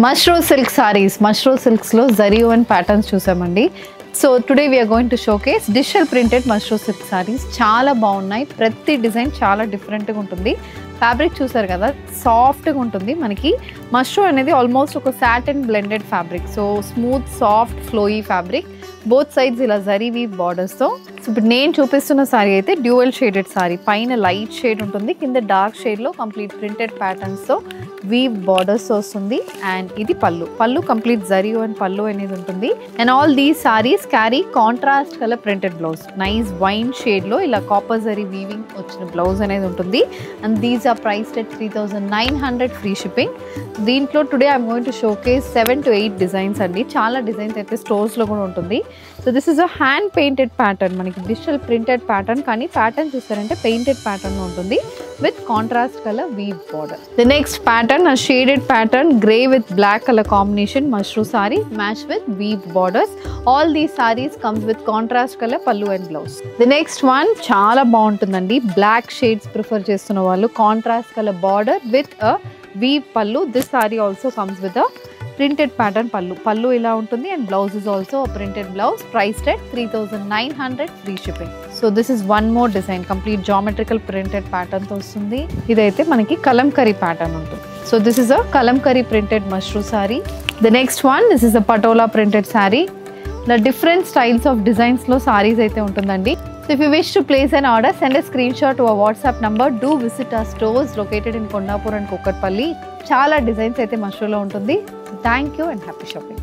Mashru silk saris, Mashru సిల్క్స్లో zari and patterns చూసామండి. So today we are going to showcase digital printed Mashru silk saris. చాలా బాగున్నాయి, ప్రతి డిజైన్ చాలా డిఫరెంట్గా ఉంటుంది. ఫ్యాబ్రిక్ చూసారు కదా, సాఫ్ట్గా ఉంటుంది. మనకి మష్రూ అనేది ఆల్మోస్ట్ ఒక satin blended fabric. So smooth soft flowy fabric, both sides ఇలా జరీ వీవ్ బార్డర్స్తో. సో ఇప్పుడు నేను చూపిస్తున్న సారీ అయితే డ్యూయల్ షేడెడ్ సారీ. పైన లైట్ షేడ్ ఉంటుంది, కింద డార్క్ షేడ్లో కంప్లీట్ ప్రింటెడ్ ప్యాటర్న్స్తో వీవ్ బార్డర్స్ వస్తుంది. అండ్ ఇది పళ్ళు కంప్లీట్ జరీ అండ్ పళ్ళు అనేది ఉంటుంది. And all these saris carry contrast colour printed blouse. Nice wine షేడ్లో ఇలా కాపర్ జరీ వీవింగ్ వచ్చిన బ్లౌజ్ అనేది ఉంటుంది. And these are priced at 3900 free shipping. దీంట్లో today I'm going to showcase 7 to 8 designs అండి. చాలా డిజైన్స్ అయితే స్టోర్స్లో కూడా ఉంటుంది. So this is a hand painted pattern. మనకి డిజిటల్ ప్రింటెడ్ ప్యాటర్న్, కానీ ప్యాటర్న్ చూస్తారంటే పెయింటెడ్ ప్యాటర్న్ ఉంటుంది with contrast color weave border. The next pattern, a shaded pattern, grey with black color combination mushroom saree matched with weave borders. All these sarees comes with contrast color pallu and blouse. The next one chaala baaguntundandi. Black shades prefer chestunna vallu, contrast color border with a weave pallu. This saree also comes with a printed pattern pallu ila untundi, and blouse is also a printed blouse, priced at 3900 free shipping. So this is one more design, complete geometrical printed pattern tho vastundi. Idaithe manaki kalamkari pattern untundi. So this is a kalamkari printed mushroom saree. The next one, this is a patola printed saree. The different styles of designs lo sarees aithe untundandi. So if you wish to place an order, send a screenshot to our WhatsApp number. Do visit our stores located in Kondapur and Kukatpalli. Chala designs aithe mushroom lo untundi. Thank you and happy shopping.